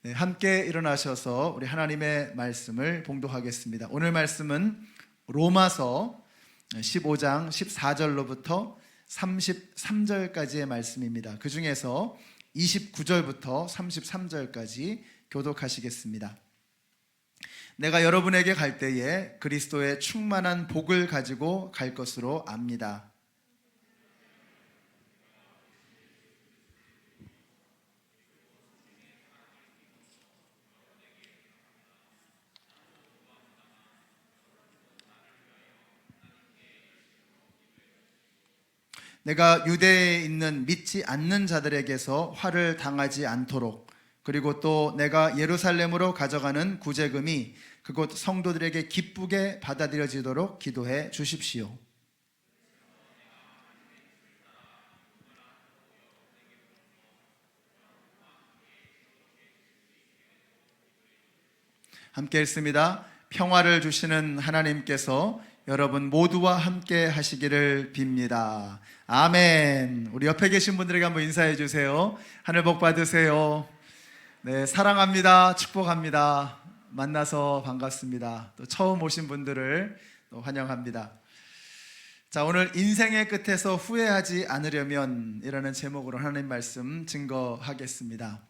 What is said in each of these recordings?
네, 함께 일어나셔서 우리 하나님의 말씀을 봉독하겠습니다. 오늘 말씀은 로마서 15장 14절로부터 33절까지의 말씀입니다. 그 중에서 29절부터 33절까지 교독하시겠습니다. 내가 여러분에게 갈 때에 그리스도의 충만한 복을 가지고 갈 것으로 압니다. 내가 유대에 있는 믿지 않는 자들에게서 화를 당하지 않도록, 그리고 또 내가 예루살렘으로 가져가는 구제금이 그곳 성도들에게 기쁘게 받아들여지도록 기도해 주십시오. 함께 읽습니다. 평화를 주시는 하나님께서 여러분 모두와 함께 하시기를 빕니다. 아멘. 우리 옆에 계신 분들에게 한번 인사해 주세요. 하늘 복 받으세요. 네, 사랑합니다. 축복합니다. 만나서 반갑습니다. 또 처음 오신 분들을 또 환영합니다. 자, 오늘 인생의 끝에서 후회하지 않으려면 이라는 제목으로 하나님 말씀 증거하겠습니다.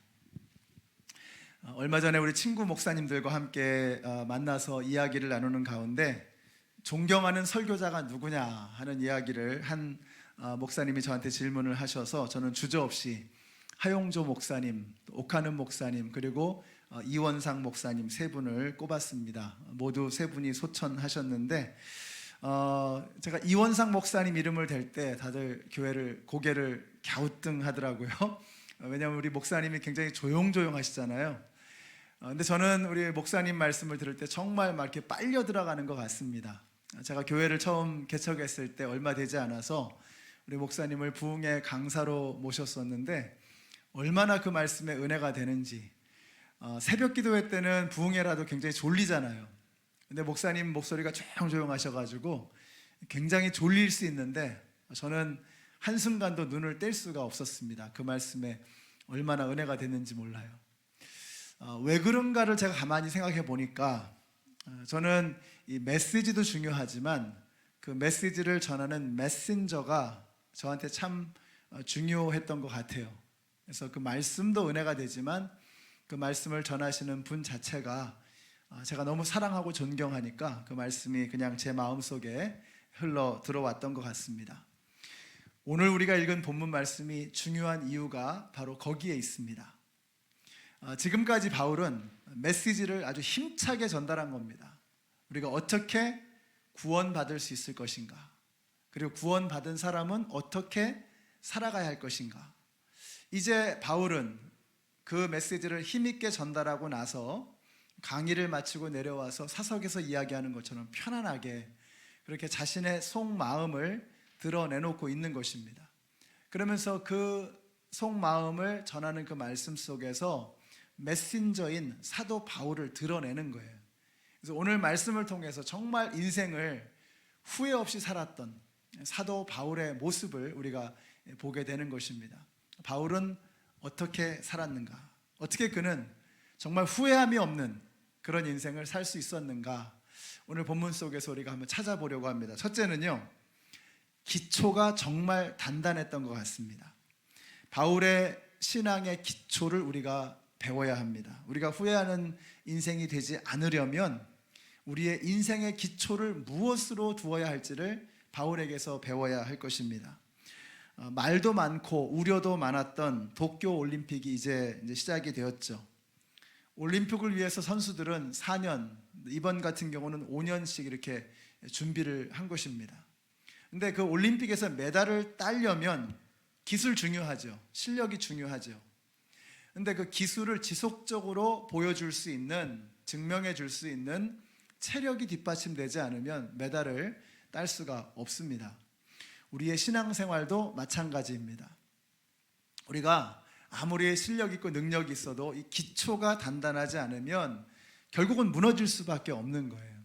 얼마 전에 우리 친구 목사님들과 함께 만나서 이야기를 나누는 가운데 존경하는 설교자가 누구냐 하는 이야기를 한 목사님이 저한테 질문을 하셔서 저는 주저없이 하용조 목사님, 옥하는 목사님, 그리고 이원상 목사님 세 분을 꼽았습니다. 모두 세 분이 소천하셨는데 제가 이원상 목사님 이름을 댈 때 다들 교회를 고개를 갸우뚱하더라고요. 왜냐하면 우리 목사님이 굉장히 조용조용하시잖아요. 근데 저는 우리 목사님 말씀을 들을 때 정말 막 이렇게 빨려 들어가는 것 같습니다. 제가 교회를 처음 개척했을 때 얼마 되지 않아서 우리 목사님을 부흥의 강사로 모셨었는데 얼마나 그 말씀에 은혜가 되는지, 새벽 기도회 때는 부흥회라도 굉장히 졸리잖아요. 근데 목사님 목소리가 조용조용하셔가지고 굉장히 졸릴 수 있는데 저는 한순간도 눈을 뗄 수가 없었습니다. 그 말씀에 얼마나 은혜가 됐는지 몰라요. 왜 그런가를 제가 가만히 생각해 보니까 저는 이 메시지도 중요하지만 그 메시지를 전하는 메신저가 저한테 참 중요했던 것 같아요. 그래서 그 말씀도 은혜가 되지만 그 말씀을 전하시는 분 자체가 제가 너무 사랑하고 존경하니까 그 말씀이 그냥 제 마음속에 흘러 들어왔던 것 같습니다. 오늘 우리가 읽은 본문 말씀이 중요한 이유가 바로 거기에 있습니다. 지금까지 바울은 메시지를 아주 힘차게 전달한 겁니다. 우리가 어떻게 구원받을 수 있을 것인가, 그리고 구원받은 사람은 어떻게 살아가야 할 것인가. 이제 바울은 그 메시지를 힘있게 전달하고 나서 강의를 마치고 내려와서 사석에서 이야기하는 것처럼 편안하게 그렇게 자신의 속마음을 드러내놓고 있는 것입니다. 그러면서 그 속마음을 전하는 그 말씀 속에서 메신저인 사도 바울을 드러내는 거예요. 그래서 오늘 말씀을 통해서 정말 인생을 후회 없이 살았던 사도 바울의 모습을 우리가 보게 되는 것입니다. 바울은 어떻게 살았는가? 어떻게 그는 정말 후회함이 없는 그런 인생을 살 수 있었는가? 오늘 본문 속에서 우리가 한번 찾아보려고 합니다. 첫째는요, 기초가 정말 단단했던 것 같습니다. 바울의 신앙의 기초를 우리가 배워야 합니다. 우리가 후회하는 인생이 되지 않으려면 우리의 인생의 기초를 무엇으로 두어야 할지를 바울에게서 배워야 할 것입니다. 말도 많고 우려도 많았던 도쿄 올림픽이 이제 시작이 되었죠. 올림픽을 위해서 선수들은 4년, 이번 같은 경우는 5년씩 이렇게 준비를 한 것입니다. 근데 그 올림픽에서 메달을 따려면 기술 중요하죠. 실력이 중요하죠. 근데 그 기술을 지속적으로 보여줄 수 있는, 증명해 줄 수 있는 체력이 뒷받침되지 않으면 메달을 딸 수가 없습니다. 우리의 신앙생활도 마찬가지입니다. 우리가 아무리 실력 있고 능력이 있어도 이 기초가 단단하지 않으면 결국은 무너질 수밖에 없는 거예요.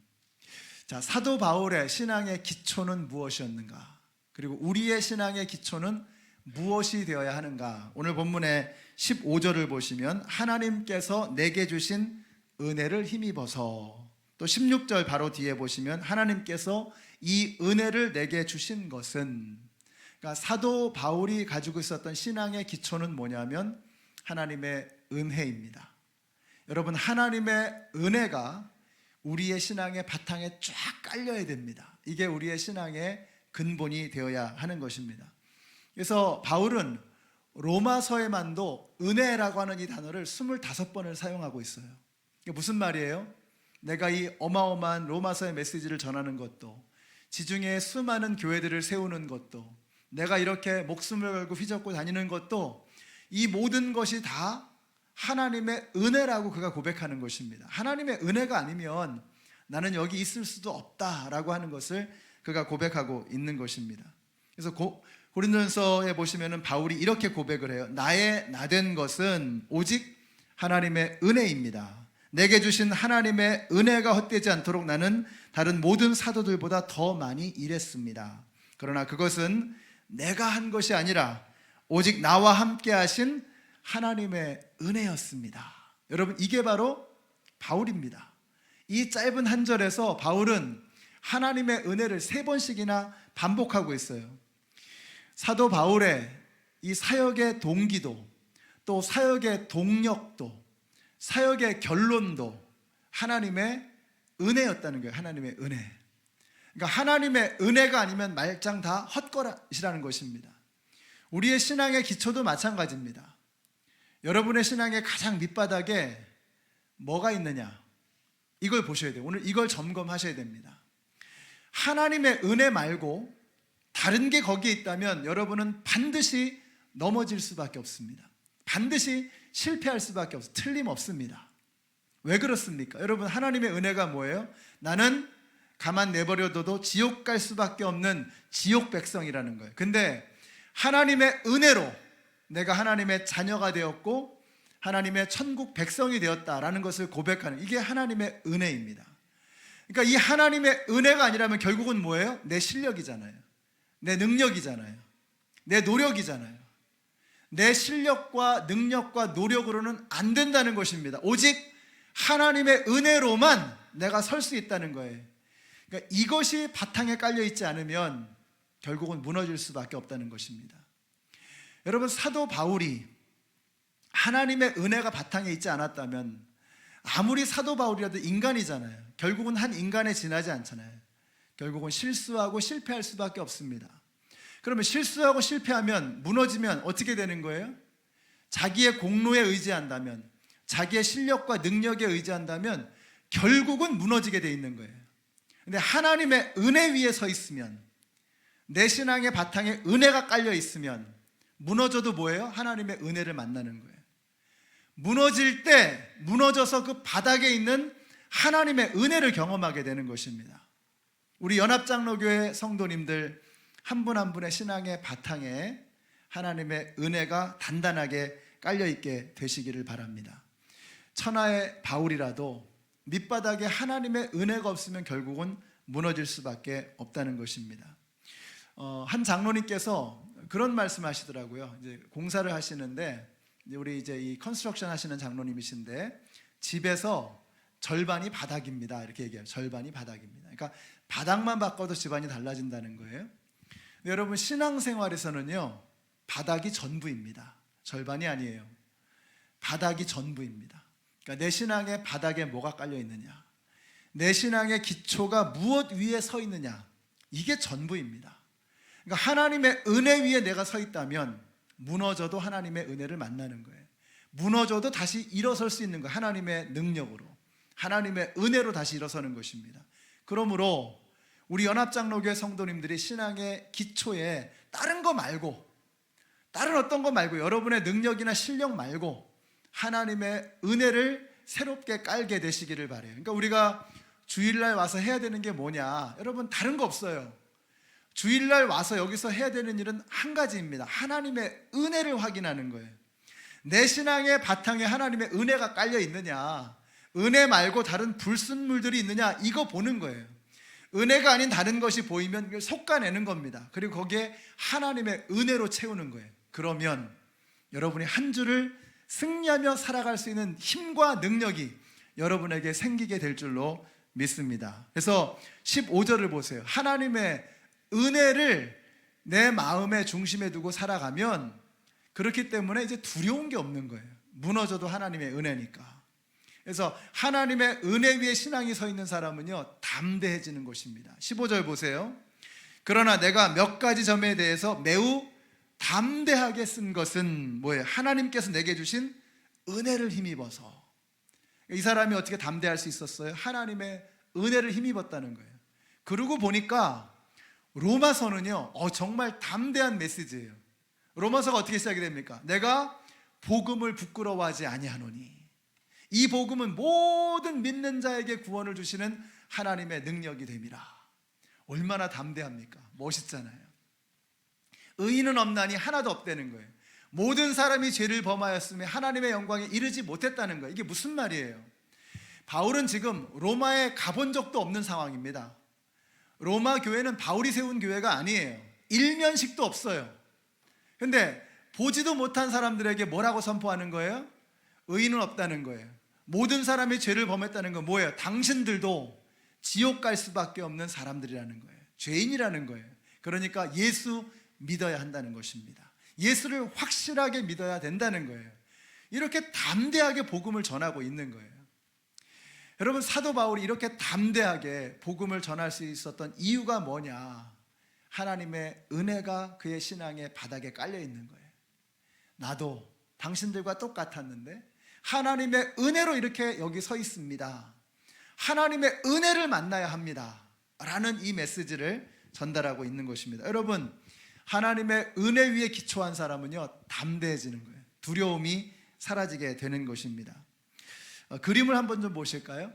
자, 사도 바울의 신앙의 기초는 무엇이었는가? 그리고 우리의 신앙의 기초는 무엇이 되어야 하는가? 오늘 본문의 15절을 보시면 하나님께서 내게 주신 은혜를 힘입어서, 또 16절 바로 뒤에 보시면 하나님께서 이 은혜를 내게 주신 것은, 그러니까 사도 바울이 가지고 있었던 신앙의 기초는 뭐냐면 하나님의 은혜입니다. 여러분, 하나님의 은혜가 우리의 신앙의 바탕에 쫙 깔려야 됩니다. 이게 우리의 신앙의 근본이 되어야 하는 것입니다. 그래서 바울은 로마서에만도 은혜라고 하는 이 단어를 25번을 사용하고 있어요. 이게 무슨 말이에요? 내가 이 어마어마한 로마서의 메시지를 전하는 것도, 지중해 수많은 교회들을 세우는 것도, 내가 이렇게 목숨을 걸고 휘젓고 다니는 것도, 이 모든 것이 다 하나님의 은혜라고 그가 고백하는 것입니다. 하나님의 은혜가 아니면 나는 여기 있을 수도 없다라고 하는 것을 그가 고백하고 있는 것입니다. 그래서 고린도전서에 보시면은 바울이 이렇게 고백을 해요. 나의 나된 것은 오직 하나님의 은혜입니다. 내게 주신 하나님의 은혜가 헛되지 않도록 나는 다른 모든 사도들보다 더 많이 일했습니다. 그러나 그것은 내가 한 것이 아니라 오직 나와 함께 하신 하나님의 은혜였습니다. 여러분, 이게 바로 바울입니다. 이 짧은 한 절에서 바울은 하나님의 은혜를 3번씩이나 반복하고 있어요. 사도 바울의 이 사역의 동기도, 또 사역의 동력도, 사역의 결론도 하나님의 은혜였다는 거예요. 하나님의 은혜. 그러니까 하나님의 은혜가 아니면 말짱 다 헛것이라는 것입니다. 우리의 신앙의 기초도 마찬가지입니다. 여러분의 신앙의 가장 밑바닥에 뭐가 있느냐, 이걸 보셔야 돼요. 오늘 이걸 점검하셔야 됩니다. 하나님의 은혜 말고 다른 게 거기에 있다면 여러분은 반드시 넘어질 수밖에 없습니다. 반드시 실패할 수밖에 없어요. 틀림없습니다. 왜 그렇습니까? 여러분, 하나님의 은혜가 뭐예요? 나는 가만 내버려둬도 지옥 갈 수밖에 없는 지옥 백성이라는 거예요. 근데 하나님의 은혜로 내가 하나님의 자녀가 되었고 하나님의 천국 백성이 되었다라는 것을 고백하는, 이게 하나님의 은혜입니다. 그러니까 이 하나님의 은혜가 아니라면 결국은 뭐예요? 내 실력이잖아요. 내 능력이잖아요. 내 노력이잖아요. 내 실력과 능력과 노력으로는 안 된다는 것입니다. 오직 하나님의 은혜로만 내가 설 수 있다는 거예요. 그러니까 이것이 바탕에 깔려 있지 않으면 결국은 무너질 수밖에 없다는 것입니다. 여러분, 사도 바울이 하나님의 은혜가 바탕에 있지 않았다면, 아무리 사도 바울이라도 인간이잖아요. 결국은 한 인간에 지나지 않잖아요. 결국은 실수하고 실패할 수밖에 없습니다. 그러면 실수하고 실패하면, 무너지면 어떻게 되는 거예요? 자기의 공로에 의지한다면, 자기의 실력과 능력에 의지한다면 결국은 무너지게 돼 있는 거예요. 근데 하나님의 은혜 위에 서 있으면, 내 신앙의 바탕에 은혜가 깔려 있으면 무너져도 뭐예요? 하나님의 은혜를 만나는 거예요. 무너질 때 무너져서 그 바닥에 있는 하나님의 은혜를 경험하게 되는 것입니다. 우리 연합장로교회 성도님들 한 분 한 분의 신앙의 바탕에 하나님의 은혜가 단단하게 깔려있게 되시기를 바랍니다. 천하의 바울이라도 밑바닥에 하나님의 은혜가 없으면 결국은 무너질 수밖에 없다는 것입니다. 한 장로님께서 그런 말씀하시더라고요. 이제 공사를 하시는데, 우리 이제 이 컨스트럭션 하시는 장로님이신데, 집에서 절반이 바닥입니다, 이렇게 얘기해요. 절반이 바닥입니다. 그러니까 바닥만 바꿔도 집안이 달라진다는 거예요. 여러분, 신앙생활에서는요, 바닥이 전부입니다. 절반이 아니에요. 바닥이 전부입니다. 그러니까 내 신앙의 바닥에 뭐가 깔려 있느냐, 내 신앙의 기초가 무엇 위에 서 있느냐, 이게 전부입니다. 그러니까 하나님의 은혜 위에 내가 서 있다면 무너져도 하나님의 은혜를 만나는 거예요. 무너져도 다시 일어설 수 있는 거예요. 하나님의 능력으로, 하나님의 은혜로 다시 일어서는 것입니다. 그러므로 우리 연합장로교회 성도님들이 신앙의 기초에 다른 거 말고, 다른 어떤 거 말고, 여러분의 능력이나 실력 말고 하나님의 은혜를 새롭게 깔게 되시기를 바라요. 그러니까 우리가 주일날 와서 해야 되는 게 뭐냐, 여러분, 다른 거 없어요. 주일날 와서 여기서 해야 되는 일은 한 가지입니다. 하나님의 은혜를 확인하는 거예요. 내 신앙의 바탕에 하나님의 은혜가 깔려 있느냐, 은혜 말고 다른 불순물들이 있느냐, 이거 보는 거예요. 은혜가 아닌 다른 것이 보이면 속가내는 겁니다. 그리고 거기에 하나님의 은혜로 채우는 거예요. 그러면 여러분이 한 주를 승리하며 살아갈 수 있는 힘과 능력이 여러분에게 생기게 될 줄로 믿습니다. 그래서 15절을 보세요. 하나님의 은혜를 내 마음의 중심에 두고 살아가면, 그렇기 때문에 이제 두려운 게 없는 거예요. 무너져도 하나님의 은혜니까. 그래서 하나님의 은혜 위에 신앙이 서 있는 사람은요, 담대해지는 것입니다. 15절 보세요. 그러나 내가 몇 가지 점에 대해서 매우 담대하게 쓴 것은 뭐예요? 하나님께서 내게 주신 은혜를 힘입어서. 이 사람이 어떻게 담대할 수 있었어요? 하나님의 은혜를 힘입었다는 거예요. 그러고 보니까 로마서는요, 정말 담대한 메시지예요. 로마서가 어떻게 시작이 됩니까? 내가 복음을 부끄러워하지 아니하노니. 이 복음은 모든 믿는 자에게 구원을 주시는 하나님의 능력이 됨이라. 얼마나 담대합니까? 멋있잖아요. 의인은 없나니 하나도 없다는 거예요. 모든 사람이 죄를 범하였으며 하나님의 영광에 이르지 못했다는 거예요. 이게 무슨 말이에요? 바울은 지금 로마에 가본 적도 없는 상황입니다. 로마 교회는 바울이 세운 교회가 아니에요. 일면식도 없어요. 근데 보지도 못한 사람들에게 뭐라고 선포하는 거예요? 의인은 없다는 거예요. 모든 사람이 죄를 범했다는 건 뭐예요? 당신들도 지옥 갈 수밖에 없는 사람들이라는 거예요. 죄인이라는 거예요. 그러니까 예수 믿어야 한다는 것입니다. 예수를 확실하게 믿어야 된다는 거예요. 이렇게 담대하게 복음을 전하고 있는 거예요. 여러분, 사도 바울이 이렇게 담대하게 복음을 전할 수 있었던 이유가 뭐냐? 하나님의 은혜가 그의 신앙의 바닥에 깔려 있는 거예요. 나도 당신들과 똑같았는데 하나님의 은혜로 이렇게 여기 서 있습니다. 하나님의 은혜를 만나야 합니다 라는 이 메시지를 전달하고 있는 것입니다. 여러분, 하나님의 은혜 위에 기초한 사람은요, 담대해지는 거예요. 두려움이 사라지게 되는 것입니다. 그림을 한번 좀 보실까요?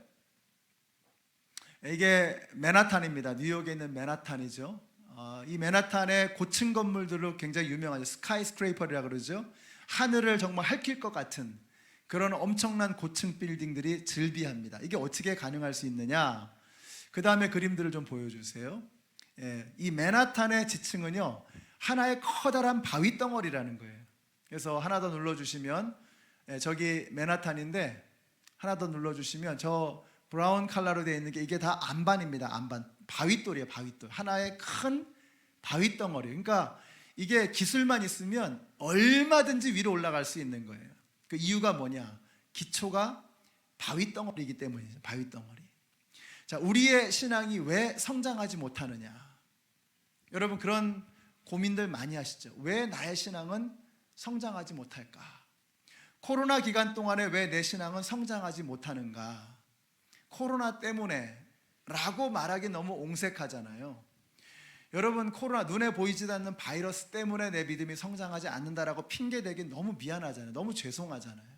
이게 맨하탄입니다. 뉴욕에 있는 맨하탄이죠. 이 맨하탄의 고층 건물들로 굉장히 유명하죠. 스카이스크레이퍼라고 그러죠. 하늘을 정말 핥힐 것 같은 그런 엄청난 고층 빌딩들이 즐비합니다. 이게 어떻게 가능할 수 있느냐? 그 다음에 그림들을 좀 보여주세요. 이 맨하탄의 지층은요, 하나의 커다란 바위 덩어리라는 거예요. 그래서 하나 더 눌러주시면, 저기 맨하탄인데 하나 더 눌러주시면 저 브라운 컬러로 되어 있는 게 이게 다 안반입니다. 안반. 바위돌이에요. 바위돌. 하나의 큰 바위 덩어리. 그러니까 이게 기술만 있으면 얼마든지 위로 올라갈 수 있는 거예요. 그 이유가 뭐냐? 기초가 바위 덩어리이기 때문이죠. 바위 덩어리. 자, 우리의 신앙이 왜 성장하지 못하느냐? 여러분, 그런 고민들 많이 하시죠. 왜 나의 신앙은 성장하지 못할까? 코로나 기간 동안에 왜 내 신앙은 성장하지 못하는가? 코로나 때문에 라고 말하기 너무 옹색하잖아요. 여러분, 코로나, 눈에 보이지도 않는 바이러스 때문에 내 믿음이 성장하지 않는다라고 핑계대기 너무 미안하잖아요. 너무 죄송하잖아요.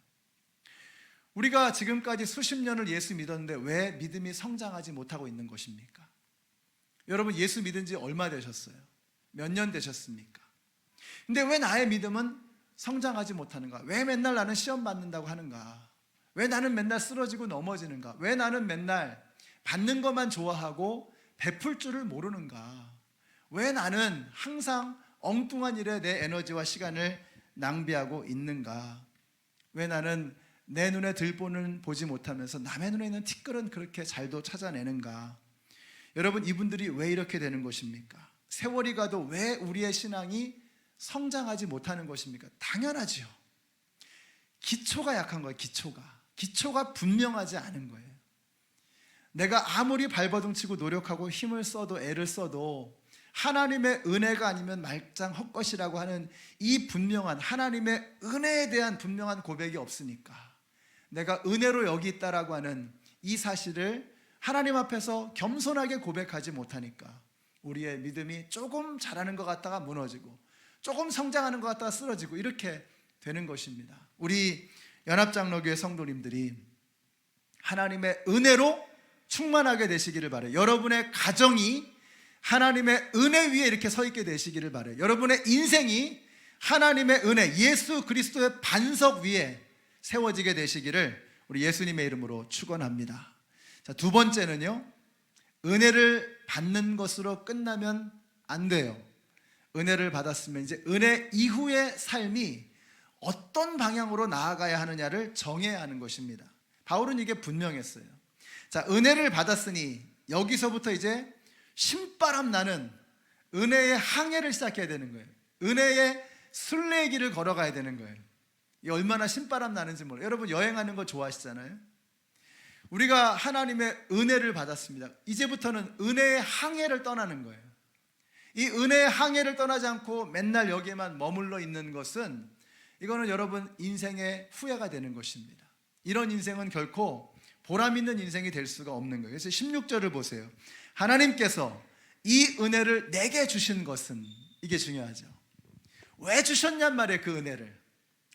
우리가 지금까지 수십 년을 예수 믿었는데 왜 믿음이 성장하지 못하고 있는 것입니까? 여러분, 예수 믿은 지 얼마 되셨어요? 몇 년 되셨습니까? 근데 왜 나의 믿음은 성장하지 못하는가? 왜 맨날 나는 시험 받는다고 하는가? 왜 나는 맨날 쓰러지고 넘어지는가? 왜 나는 맨날 받는 것만 좋아하고 베풀 줄을 모르는가? 왜 나는 항상 엉뚱한 일에 내 에너지와 시간을 낭비하고 있는가? 왜 나는 내 눈에 들보는 보지 못하면서 남의 눈에 있는 티끌은 그렇게 잘도 찾아내는가? 여러분, 이분들이 왜 이렇게 되는 것입니까? 세월이 가도 왜 우리의 신앙이 성장하지 못하는 것입니까? 당연하지요. 기초가 약한 거예요. 기초가 분명하지 않은 거예요. 내가 아무리 발버둥치고 노력하고 힘을 써도 애를 써도 하나님의 은혜가 아니면 말짱 헛것이라고 하는 이 분명한 하나님의 은혜에 대한 분명한 고백이 없으니까, 내가 은혜로 여기 있다라고 하는 이 사실을 하나님 앞에서 겸손하게 고백하지 못하니까 우리의 믿음이 조금 자라는 것 같다가 무너지고 조금 성장하는 것 같다가 쓰러지고 이렇게 되는 것입니다. 우리 연합장로교회 성도님들이 하나님의 은혜로 충만하게 되시기를 바라요. 여러분의 가정이 하나님의 은혜 위에 이렇게 서 있게 되시기를 바라요. 여러분의 인생이 하나님의 은혜, 예수 그리스도의 반석 위에 세워지게 되시기를 우리 예수님의 이름으로 축원합니다. 자, 두 번째는요, 은혜를 받는 것으로 끝나면 안 돼요. 은혜를 받았으면 이제 은혜 이후의 삶이 어떤 방향으로 나아가야 하느냐를 정해야 하는 것입니다. 바울은 이게 분명했어요. 자, 은혜를 받았으니 여기서부터 이제 신바람 나는 은혜의 항해를 시작해야 되는 거예요. 은혜의 순례길을 걸어가야 되는 거예요. 이 얼마나 신바람 나는지 몰라요. 여러분 여행하는 거 좋아하시잖아요. 우리가 하나님의 은혜를 받았습니다. 이제부터는 은혜의 항해를 떠나는 거예요. 이 은혜의 항해를 떠나지 않고 맨날 여기에만 머물러 있는 것은 이거는 여러분 인생의 후회가 되는 것입니다. 이런 인생은 결코 보람 있는 인생이 될 수가 없는 거예요. 그래서 16절을 보세요. 하나님께서 이 은혜를 내게 주신 것은, 이게 중요하죠. 왜 주셨냔 말이에요. 그 은혜를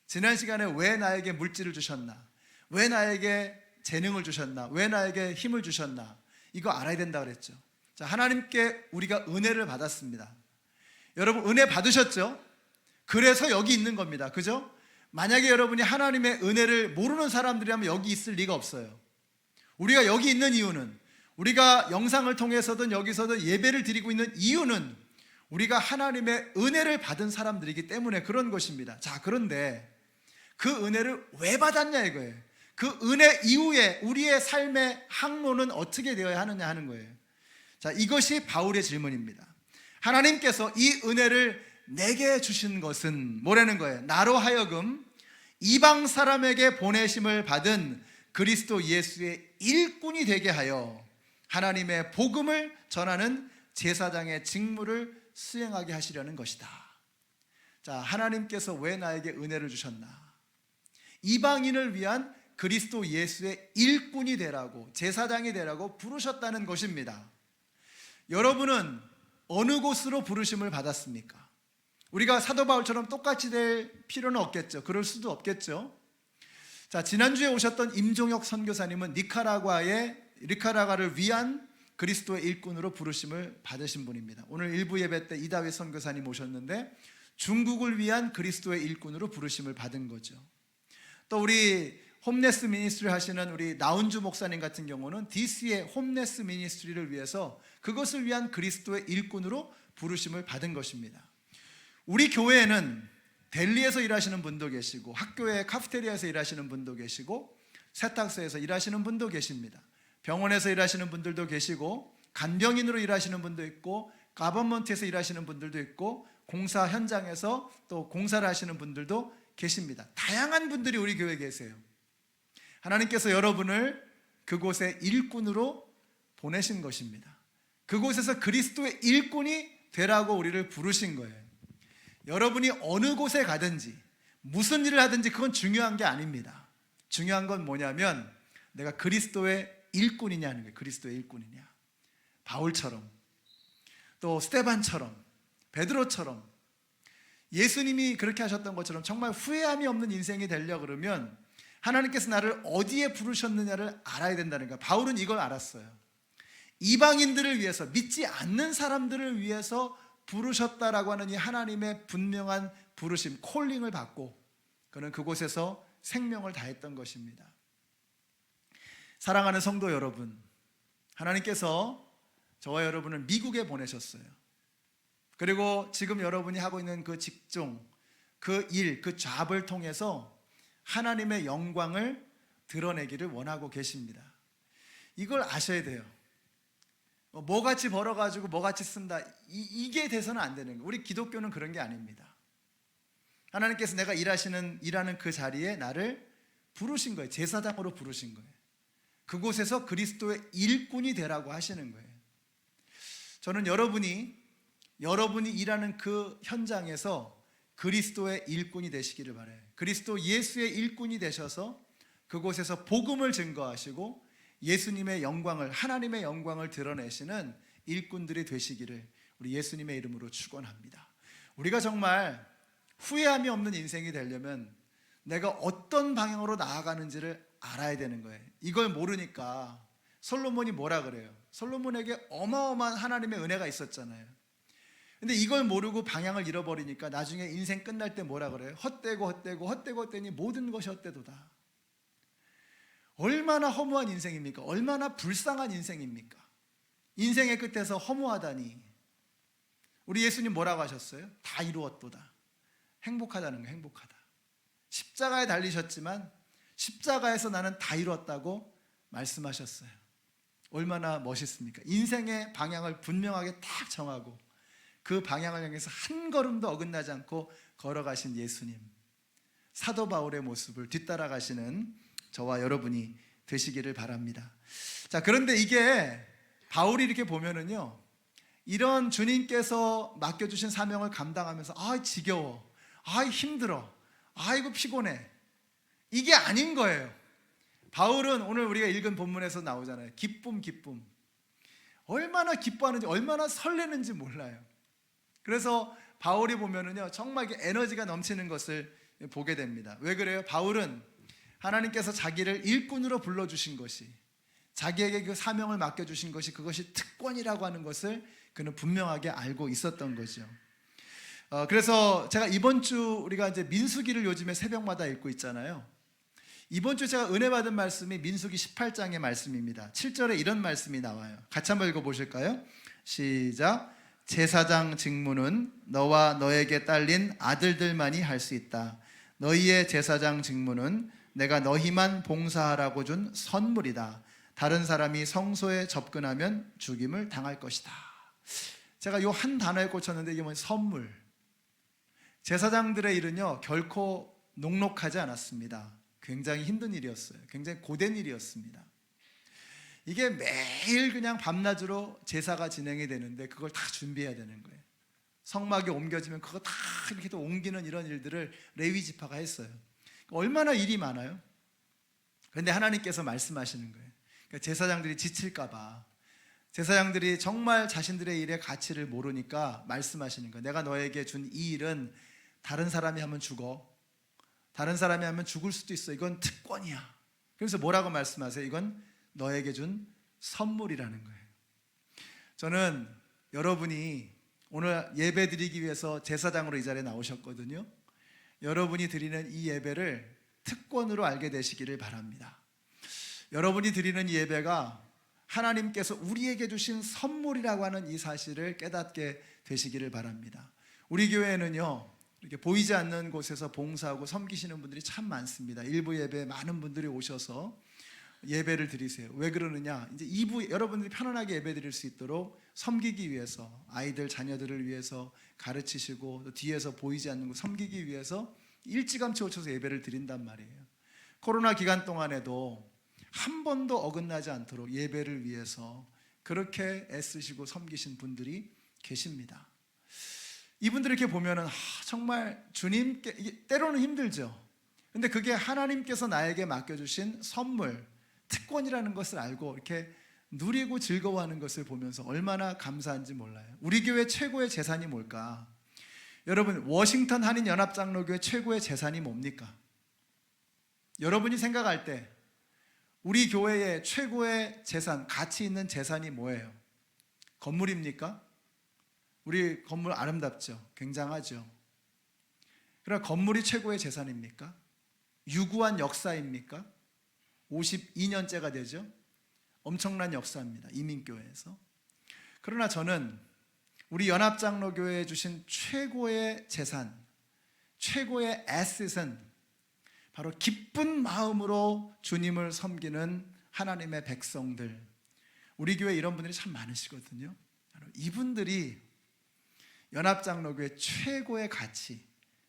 지난 시간에 왜 나에게 물질을 주셨나, 왜 나에게 재능을 주셨나, 왜 나에게 힘을 주셨나, 이거 알아야 된다 그랬죠. 자, 하나님께 우리가 은혜를 받았습니다. 여러분 은혜 받으셨죠? 그래서 여기 있는 겁니다. 그죠? 만약에 여러분이 하나님의 은혜를 모르는 사람들이라면 여기 있을 리가 없어요. 우리가 여기 있는 이유는, 우리가 영상을 통해서든 여기서든 예배를 드리고 있는 이유는 우리가 하나님의 은혜를 받은 사람들이기 때문에 그런 것입니다. 자, 그런데 그 은혜를 왜 받았냐 이거예요. 그 은혜 이후에 우리의 삶의 항로는 어떻게 되어야 하느냐 하는 거예요. 자, 이것이 바울의 질문입니다. 하나님께서 이 은혜를 내게 주신 것은 뭐라는 거예요? 나로 하여금 이방 사람에게 보내심을 받은 그리스도 예수의 일꾼이 되게 하여 하나님의 복음을 전하는 제사장의 직무를 수행하게 하시려는 것이다. 자, 하나님께서 왜 나에게 은혜를 주셨나? 이방인을 위한 그리스도 예수의 일꾼이 되라고, 제사장이 되라고 부르셨다는 것입니다. 여러분은 어느 곳으로 부르심을 받았습니까? 우리가 사도 바울처럼 똑같이 될 필요는 없겠죠. 그럴 수도 없겠죠. 자, 지난주에 오셨던 임종혁 선교사님은 니카라과를 위한 그리스도의 일꾼으로 부르심을 받으신 분입니다. 오늘 일부 예배 때 이다윗 선교사님 오셨는데 중국을 위한 그리스도의 일꾼으로 부르심을 받은 거죠. 또 우리 홈레스 미니스트리 하시는 우리 나운주 목사님 같은 경우는 DC의 홈레스 미니스트리를 위해서 그것을 위한 그리스도의 일꾼으로 부르심을 받은 것입니다. 우리 교회에는 델리에서 일하시는 분도 계시고, 학교의 카프테리아에서 일하시는 분도 계시고, 세탁소에서 일하시는 분도 계십니다. 병원에서 일하시는 분들도 계시고, 간병인으로 일하시는 분도 있고, 가버먼트에서 일하시는 분들도 있고, 공사 현장에서 또 공사를 하시는 분들도 계십니다. 다양한 분들이 우리 교회에 계세요. 하나님께서 여러분을 그곳에 일꾼으로 보내신 것입니다. 그곳에서 그리스도의 일꾼이 되라고 우리를 부르신 거예요. 여러분이 어느 곳에 가든지 무슨 일을 하든지 그건 중요한 게 아닙니다. 중요한 건 뭐냐면 내가 그리스도의 일꾼이냐는 거예요. 그리스도의 일꾼이냐. 바울처럼, 또 스데반처럼, 베드로처럼 예수님이 그렇게 하셨던 것처럼 정말 후회함이 없는 인생이 되려고 그러면 하나님께서 나를 어디에 부르셨느냐를 알아야 된다는 거예요. 바울은 이걸 알았어요. 이방인들을 위해서, 믿지 않는 사람들을 위해서 부르셨다라고 하는 이 하나님의 분명한 부르심, 콜링을 받고 그는 그곳에서 생명을 다했던 것입니다. 사랑하는 성도 여러분, 하나님께서 저와 여러분을 미국에 보내셨어요. 그리고 지금 여러분이 하고 있는 그 직종, 그 일, 그 잡을 통해서 하나님의 영광을 드러내기를 원하고 계십니다. 이걸 아셔야 돼요. 뭐같이 벌어가지고 뭐같이 쓴다, 이게 돼서는 안 되는 거예요. 우리 기독교는 그런 게 아닙니다. 하나님께서 내가 일하는 그 자리에 나를 부르신 거예요. 제사장으로 부르신 거예요. 그곳에서 그리스도의 일꾼이 되라고 하시는 거예요. 저는 여러분이 일하는 그 현장에서 그리스도의 일꾼이 되시기를 바라요. 그리스도 예수의 일꾼이 되셔서 그곳에서 복음을 증거하시고 예수님의 영광을, 하나님의 영광을 드러내시는 일꾼들이 되시기를 우리 예수님의 이름으로 축원합니다. 우리가 정말 후회함이 없는 인생이 되려면 내가 어떤 방향으로 나아가는지를 알아야 되는 거예요. 이걸 모르니까 솔로몬이 뭐라 그래요? 솔로몬에게 어마어마한 하나님의 은혜가 있었잖아요. 근데 이걸 모르고 방향을 잃어버리니까 나중에 인생 끝날 때 뭐라 그래요? 헛되고 모든 것이 헛되도다. 얼마나 허무한 인생입니까? 얼마나 불쌍한 인생입니까? 인생의 끝에서 허무하다니. 우리 예수님 뭐라고 하셨어요? 다 이루었도다. 행복하다는 거예요. 행복하다. 십자가에 달리셨지만 십자가에서 나는 다 이루었다고 말씀하셨어요. 얼마나 멋있습니까? 인생의 방향을 분명하게 딱 정하고 그 방향을 향해서 한 걸음도 어긋나지 않고 걸어가신 예수님, 사도 바울의 모습을 뒤따라가시는 저와 여러분이 되시기를 바랍니다. 자, 그런데 이게 바울이 이렇게 보면은요, 이런 주님께서 맡겨주신 사명을 감당하면서 지겨워, 힘들어, 아이고 피곤해, 이게 아닌 거예요. 바울은 오늘 우리가 읽은 본문에서 나오잖아요. 기쁨. 얼마나 기뻐하는지, 얼마나 설레는지 몰라요. 그래서 바울이 보면은요, 정말 에너지가 넘치는 것을 보게 됩니다. 왜 그래요? 바울은 하나님께서 자기를 일꾼으로 불러주신 것이, 자기에게 그 사명을 맡겨주신 것이, 그것이 특권이라고 하는 것을 그는 분명하게 알고 있었던 거죠. 그래서 제가 이번 주 우리가 이제 민수기를 요즘에 새벽마다 읽고 있잖아요. 이번 주 제가 은혜 받은 말씀이 민수기 18장의 말씀입니다. 7절에 이런 말씀이 나와요. 같이 한번 읽어보실까요? 시작. 제사장 직무는 너와 너에게 딸린 아들들만이 할 수 있다. 너희의 제사장 직무는 내가 너희만 봉사하라고 준 선물이다. 다른 사람이 성소에 접근하면 죽임을 당할 것이다. 제가 요 한 단어에 꽂혔는데 이게 뭐냐? 선물. 제사장들의 일은요, 결코 녹록하지 않았습니다. 굉장히 힘든 일이었어요. 굉장히 고된 일이었습니다. 이게 매일 그냥 밤낮으로 제사가 진행이 되는데 그걸 다 준비해야 되는 거예요. 성막에 옮겨지면 그거 다 이렇게 또 옮기는 이런 일들을 레위 지파가 했어요. 얼마나 일이 많아요. 그런데 하나님께서 말씀하시는 거예요. 그러니까 제사장들이 지칠까 봐, 제사장들이 정말 자신들의 일의 가치를 모르니까 말씀하시는 거예요. 내가 너에게 준 이 일은 다른 사람이 하면 죽어, 다른 사람이 하면 죽을 수도 있어. 이건 특권이야. 그래서 뭐라고 말씀하세요? 이건 너에게 준 선물이라는 거예요. 저는 여러분이 오늘 예배 드리기 위해서 제사장으로 이 자리에 나오셨거든요. 여러분이 드리는 이 예배를 특권으로 알게 되시기를 바랍니다. 여러분이 드리는 이 예배가 하나님께서 우리에게 주신 선물이라고 하는 이 사실을 깨닫게 되시기를 바랍니다. 우리 교회는요, 이렇게 보이지 않는 곳에서 봉사하고 섬기시는 분들이 참 많습니다. 일부 예배에 많은 분들이 오셔서 예배를 드리세요. 왜 그러느냐? 이제 2부 여러분들이 편안하게 예배 드릴 수 있도록 섬기기 위해서, 아이들 자녀들을 위해서 가르치시고, 또 뒤에서 보이지 않는 곳 섬기기 위해서 일찌감치 오셔서 예배를 드린단 말이에요. 코로나 기간 동안에도 한 번도 어긋나지 않도록 예배를 위해서 그렇게 애쓰시고 섬기신 분들이 계십니다. 이분들 이렇게 보면은 정말 주님께, 이게 때로는 힘들죠. 근데 그게 하나님께서 나에게 맡겨주신 선물, 특권이라는 것을 알고 이렇게 누리고 즐거워하는 것을 보면서 얼마나 감사한지 몰라요. 우리 교회 최고의 재산이 뭘까? 여러분, 워싱턴 한인연합장로교회 최고의 재산이 뭡니까? 여러분이 생각할 때 우리 교회의 최고의 재산, 가치 있는 재산이 뭐예요? 건물입니까? 우리 건물 아름답죠? 굉장하죠? 그러나 건물이 최고의 재산입니까? 유구한 역사입니까? 52년째가 되죠? 엄청난 역사입니다. 이민교회에서. 그러나 저는 우리 연합장로교회에 주신 최고의 재산, 최고의 에셋은 바로 기쁜 마음으로 주님을 섬기는 하나님의 백성들. 우리 교회에 이런 분들이 참 많으시거든요. 이분들이 연합장로교회 최고의 가치,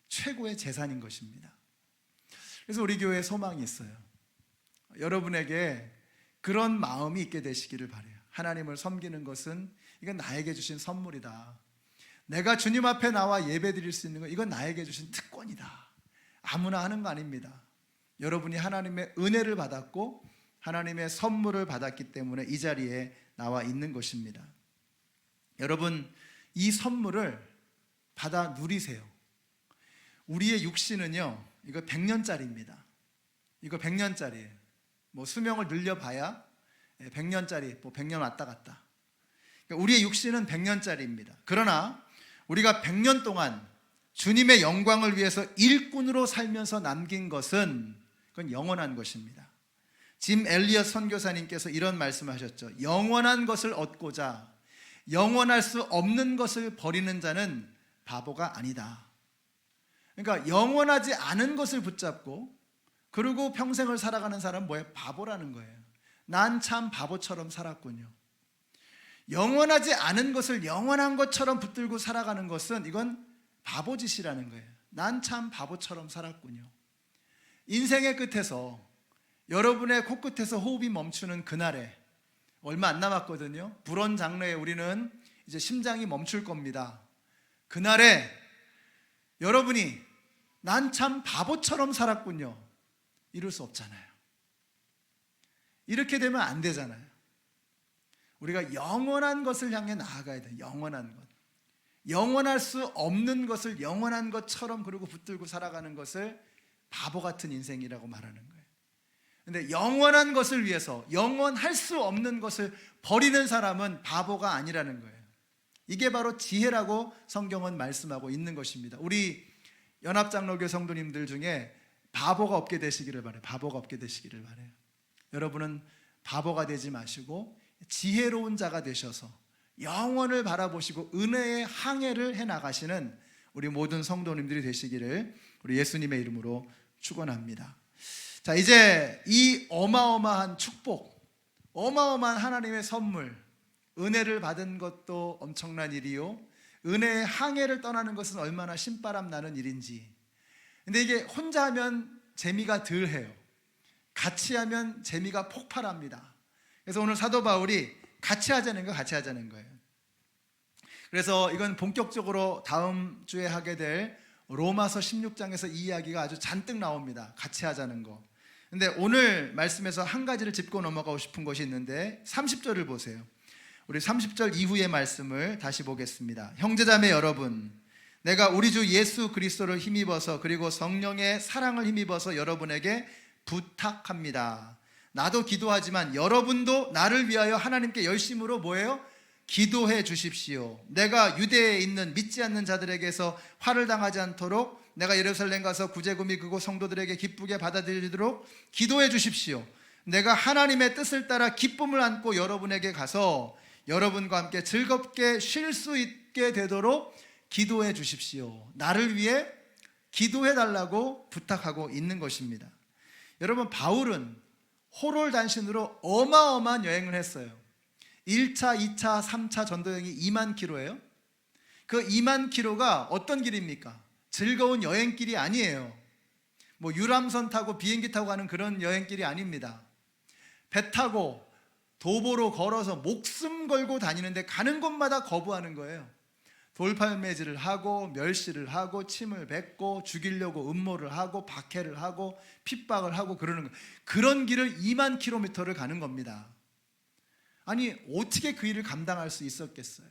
최고의 재산인 것입니다. 그래서 우리 교회에 소망이 있어요. 여러분에게 그런 마음이 있게 되시기를 바라요. 하나님을 섬기는 것은 이건 나에게 주신 선물이다. 내가 주님 앞에 나와 예배 드릴 수 있는 건 이건 나에게 주신 특권이다. 아무나 하는 거 아닙니다. 여러분이 하나님의 은혜를 받았고 하나님의 선물을 받았기 때문에 이 자리에 나와 있는 것입니다. 여러분, 이 선물을 받아 누리세요. 우리의 육신은요, 이거 100년짜리입니다. 이거 100년짜리예요. 뭐 수명을 늘려봐야 100년짜리, 뭐 100년 왔다 갔다. 그러니까 우리의 육신은 100년짜리입니다. 그러나 우리가 100년 동안 주님의 영광을 위해서 일꾼으로 살면서 남긴 것은 그건 영원한 것입니다. 짐 엘리엇 선교사님께서 이런 말씀을 하셨죠. 영원한 것을 얻고자 영원할 수 없는 것을 버리는 자는 바보가 아니다. 그러니까 영원하지 않은 것을 붙잡고 그리고 평생을 살아가는 사람은 뭐예요? 바보라는 거예요. 난 참 바보처럼 살았군요. 영원하지 않은 것을 영원한 것처럼 붙들고 살아가는 것은 이건 바보짓이라는 거예요. 난 참 바보처럼 살았군요. 인생의 끝에서, 여러분의 코끝에서 호흡이 멈추는 그날에 얼마 안 남았거든요. 불원 장래에 우리는 이제 심장이 멈출 겁니다. 그날에 여러분이 난 참 바보처럼 살았군요, 이럴 수 없잖아요. 이렇게 되면 안 되잖아요. 우리가 영원한 것을 향해 나아가야 돼요. 영원한 것. 영원할 수 없는 것을 영원한 것처럼 그리고 붙들고 살아가는 것을 바보 같은 인생이라고 말하는 거예요. 근데 영원한 것을 위해서 영원할 수 없는 것을 버리는 사람은 바보가 아니라는 거예요. 이게 바로 지혜라고 성경은 말씀하고 있는 것입니다. 우리 연합장로교 성도님들 중에 바보가 없게 되시기를 바라요. 바보가 없게 되시기를 바라요. 여러분은 바보가 되지 마시고 지혜로운 자가 되셔서 영원을 바라보시고 은혜의 항해를 해나가시는 우리 모든 성도님들이 되시기를 우리 예수님의 이름으로 축원합니다. 자, 이제 이 어마어마한 축복, 어마어마한 하나님의 선물, 은혜를 받은 것도 엄청난 일이요, 은혜의 항해를 떠나는 것은 얼마나 신바람 나는 일인지. 근데 이게 혼자 하면 재미가 덜해요. 같이 하면 재미가 폭발합니다. 그래서 오늘 사도 바울이 같이 하자는 거예요. 그래서 이건 본격적으로 다음 주에 하게 될 로마서 16장에서 이 이야기가 아주 잔뜩 나옵니다. 같이 하자는 거. 근데 오늘 말씀에서 한 가지를 짚고 넘어가고 싶은 것이 있는데 30절을 보세요. 우리 30절 이후의 말씀을 다시 보겠습니다. 형제자매 여러분, 내가 우리 주 예수 그리스도를 힘입어서 그리고 성령의 사랑을 힘입어서 여러분에게 부탁합니다. 나도 기도하지만 여러분도 나를 위하여 하나님께 열심으로 뭐예요? 기도해 주십시오. 내가 유대에 있는 믿지 않는 자들에게서 화를 당하지 않도록 내가 예루살렘 가서 구제금이 그곳 성도들에게 기쁘게 받아들이도록 기도해 주십시오. 내가 하나님의 뜻을 따라 기쁨을 안고 여러분에게 가서 여러분과 함께 즐겁게 쉴 수 있게 되도록 기도해 주십시오. 나를 위해 기도해 달라고 부탁하고 있는 것입니다. 여러분, 바울은 호롤단신으로 어마어마한 여행을 했어요. 1차, 2차, 3차 전도여행이 2만 킬로예요. 그 2만 킬로가 어떤 길입니까? 즐거운 여행길이 아니에요. 뭐 유람선 타고 비행기 타고 가는 그런 여행길이 아닙니다. 배 타고 도보로 걸어서 목숨 걸고 다니는데 가는 곳마다 거부하는 거예요. 돌팔매질을 하고 멸시를 하고 침을 뱉고 죽이려고 음모를 하고 박해를 하고 핍박을 하고 그러는 거예요. 그런 길을 2만 킬로미터를 가는 겁니다. 아니, 어떻게 그 일을 감당할 수 있었겠어요?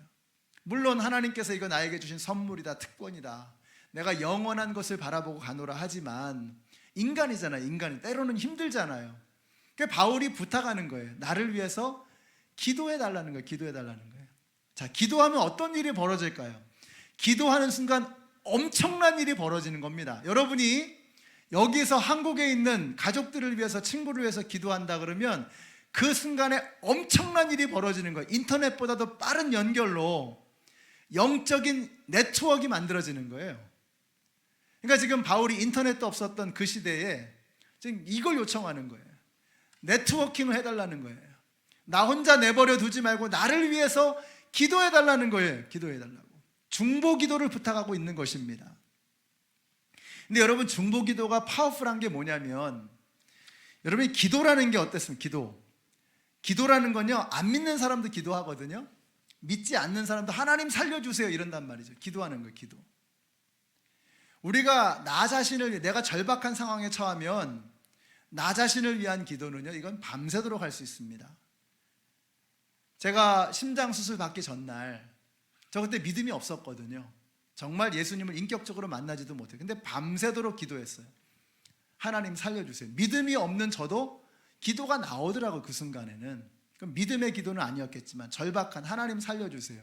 물론 하나님께서 이거 나에게 주신 선물이다, 특권이다, 내가 영원한 것을 바라보고 가노라 하지만 인간이잖아요. 인간이 때로는 힘들잖아요. 그러니까 바울이 부탁하는 거예요. 나를 위해서 기도해 달라는 거예요. 기도해 달라는 거예요. 자, 기도하면 어떤 일이 벌어질까요? 기도하는 순간 엄청난 일이 벌어지는 겁니다. 여러분이 여기서 한국에 있는 가족들을 위해서, 친구를 위해서 기도한다 그러면 그 순간에 엄청난 일이 벌어지는 거예요. 인터넷보다도 빠른 연결로 영적인 네트워크가 만들어지는 거예요. 그러니까 지금 바울이 인터넷도 없었던 그 시대에 지금 이걸 요청하는 거예요. 네트워킹을 해달라는 거예요. 나 혼자 내버려 두지 말고 나를 위해서 기도해달라는 거예요. 기도해달라고. 중보기도를 부탁하고 있는 것입니다. 근데 여러분, 중보기도가 파워풀한 게 뭐냐면, 여러분이 기도라는 게 어땠습니까? 기도라는 건요, 안 믿는 사람도 기도하거든요. 믿지 않는 사람도 하나님 살려주세요 이런단 말이죠. 기도하는 거예요. 기도. 우리가 나 자신을, 내가 절박한 상황에 처하면 나 자신을 위한 기도는요, 이건 밤새도록 할 수 있습니다. 제가 심장수술 받기 전날, 저 그때 믿음이 없었거든요. 정말 예수님을 인격적으로 만나지도 못해요. 근데 밤새도록 기도했어요. 하나님 살려주세요. 믿음이 없는 저도 기도가 나오더라고요. 그 순간에는. 그럼 믿음의 기도는 아니었겠지만 절박한 하나님 살려주세요.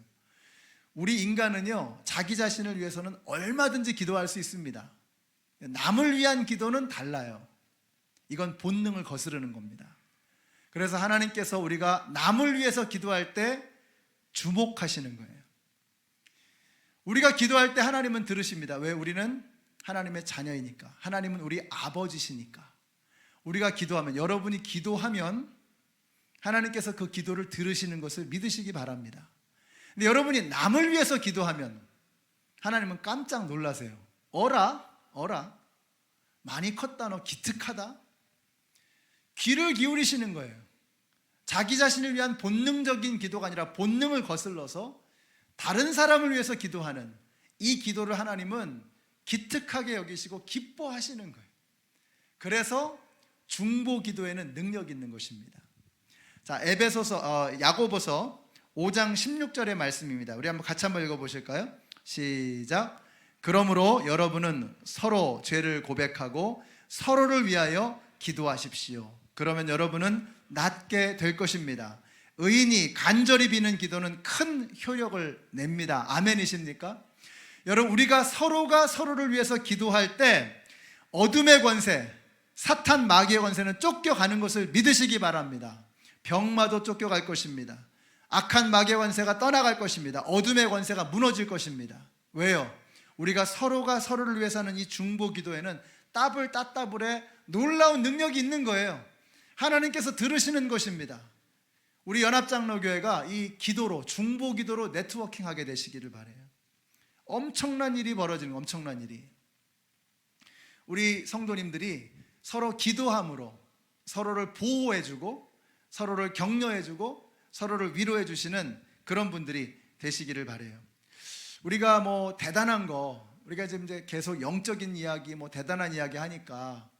우리 인간은요, 자기 자신을 위해서는 얼마든지 기도할 수 있습니다. 남을 위한 기도는 달라요. 이건 본능을 거스르는 겁니다. 그래서 하나님께서 우리가 남을 위해서 기도할 때 주목하시는 거예요. 우리가 기도할 때 하나님은 들으십니다. 왜? 우리는 하나님의 자녀이니까. 하나님은 우리 아버지시니까. 우리가 기도하면, 여러분이 기도하면 하나님께서 그 기도를 들으시는 것을 믿으시기 바랍니다. 근데 여러분이 남을 위해서 기도하면 하나님은 깜짝 놀라세요. 어라? 많이 컸다, 너 기특하다? 귀를 기울이시는 거예요. 자기 자신을 위한 본능적인 기도가 아니라 본능을 거슬러서 다른 사람을 위해서 기도하는 이 기도를 하나님은 기특하게 여기시고 기뻐하시는 거예요. 그래서 중보 기도에는 능력이 있는 것입니다. 자, 야고보서 5장 16절의 말씀입니다. 우리 같이 한번 읽어보실까요? 시작. 그러므로 여러분은 서로 죄를 고백하고 서로를 위하여 기도하십시오. 그러면 여러분은 낫게 될 것입니다. 의인이 간절히 비는 기도는 큰 효력을 냅니다. 아멘이십니까? 여러분, 우리가 서로가 서로를 위해서 기도할 때 어둠의 권세, 사탄 마귀의 권세는 쫓겨가는 것을 믿으시기 바랍니다. 병마도 쫓겨갈 것입니다. 악한 마귀의 권세가 떠나갈 것입니다. 어둠의 권세가 무너질 것입니다. 왜요? 우리가 서로가 서로를 위해서 하는 이 중보 기도에는 따블따따블의 놀라운 능력이 있는 거예요. 하나님께서 들으시는 것입니다. 우리 연합장로교회가 이 기도로, 중보 기도로 네트워킹하게 되시기를 바라요. 엄청난 일이 벌어지는 거예요. 엄청난 일이. 우리 성도님들이 서로 기도함으로 서로를 보호해주고 서로를 격려해주고 서로를 위로해주시는 그런 분들이 되시기를 바라요. 우리가 뭐 대단한 거, 우리가 지금 이제 계속 영적인 이야기, 뭐 대단한 이야기 하니까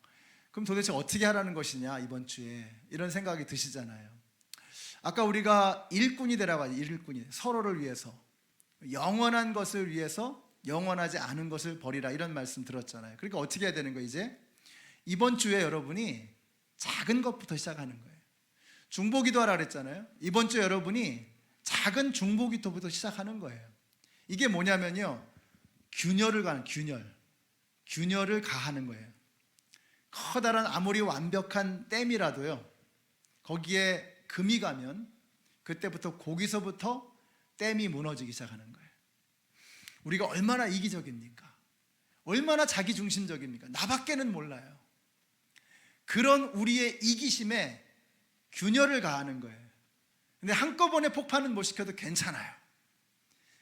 그럼 도대체 어떻게 하라는 것이냐, 이번 주에 이런 생각이 드시잖아요. 아까 우리가 일꾼이 되라고 하죠. 일꾼이 서로를 위해서, 영원한 것을 위해서 영원하지 않은 것을 버리라, 이런 말씀 들었잖아요. 그러니까 어떻게 해야 되는 거예요? 이제 이번 주에 여러분이 작은 것부터 시작하는 거예요. 중보기도 하라 그랬잖아요. 이번 주에 여러분이 작은 중보기도부터 시작하는 거예요. 이게 뭐냐면요, 균열을 가는, 균열을 가하는 거예요. 커다란 아무리 완벽한 댐이라도요, 거기에 금이 가면 그때부터 거기서부터 댐이 무너지기 시작하는 거예요. 우리가 얼마나 이기적입니까? 얼마나 자기중심적입니까? 나밖에는 몰라요. 그런 우리의 이기심에 균열을 가하는 거예요. 근데 한꺼번에 폭발은 못 시켜도 괜찮아요.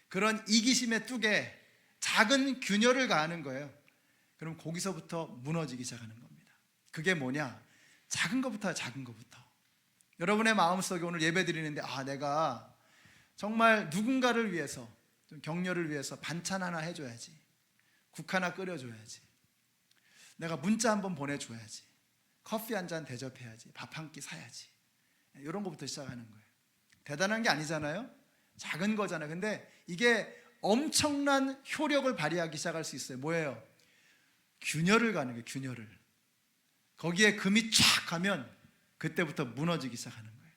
그런 이기심의 뚝에 작은 균열을 가하는 거예요. 그럼 거기서부터 무너지기 시작하는 겁니다. 그게 뭐냐? 작은 것부터, 작은 것부터. 여러분의 마음속에 오늘 예배 드리는데, 내가 정말 누군가를 위해서, 좀 격려를 위해서 반찬 하나 해줘야지, 국 하나 끓여줘야지, 내가 문자 한번 보내줘야지, 커피 한 잔 대접해야지, 밥 한 끼 사야지, 이런 것부터 시작하는 거예요. 대단한 게 아니잖아요. 작은 거잖아요. 근데 이게 엄청난 효력을 발휘하기 시작할 수 있어요. 뭐예요? 균열을 가는 거예요. 균열을. 거기에 금이 쫙 가면 그때부터 무너지기 시작하는 거예요.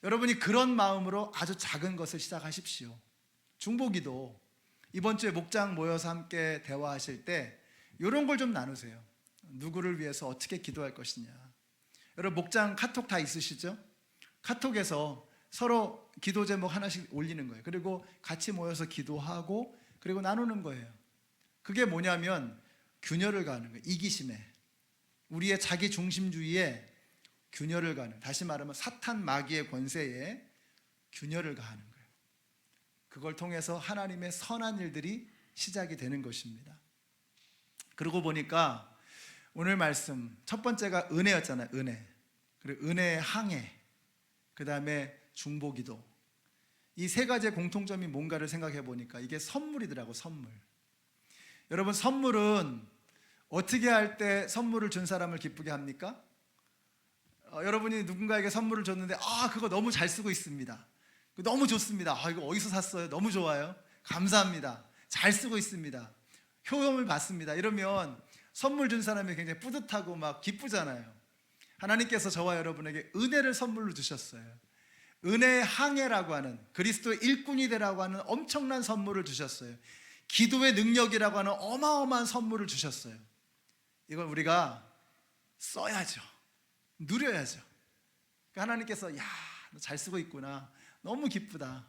여러분이 그런 마음으로 아주 작은 것을 시작하십시오. 중보기도 이번 주에 목장 모여서 함께 대화하실 때 이런 걸 좀 나누세요. 누구를 위해서 어떻게 기도할 것이냐. 여러분, 목장 카톡 다 있으시죠? 카톡에서 서로 기도 제목 하나씩 올리는 거예요. 그리고 같이 모여서 기도하고 그리고 나누는 거예요. 그게 뭐냐면 균열을 가는 거예요. 이기심에, 우리의 자기 중심주의에 균열을 가는, 다시 말하면 사탄 마귀의 권세에 균열을 가하는 거예요. 그걸 통해서 하나님의 선한 일들이 시작이 되는 것입니다. 그러고 보니까 오늘 말씀 첫 번째가 은혜였잖아요. 은혜. 그리고 은혜의 항해, 그 다음에 중보기도. 이 세 가지의 공통점이 뭔가를 생각해 보니까 이게 선물이더라고. 선물. 여러분, 선물은 어떻게 할 때 선물을 준 사람을 기쁘게 합니까? 여러분이 누군가에게 선물을 줬는데 그거 너무 잘 쓰고 있습니다, 너무 좋습니다, 이거 어디서 샀어요? 너무 좋아요, 감사합니다, 잘 쓰고 있습니다, 효험을 받습니다, 이러면 선물 준 사람이 굉장히 뿌듯하고 막 기쁘잖아요. 하나님께서 저와 여러분에게 은혜를 선물로 주셨어요. 은혜의 항해라고 하는, 그리스도의 일꾼이 되라고 하는 엄청난 선물을 주셨어요. 기도의 능력이라고 하는 어마어마한 선물을 주셨어요. 이걸 우리가 써야죠. 누려야죠. 그러니까 하나님께서 너 잘 쓰고 있구나, 너무 기쁘다.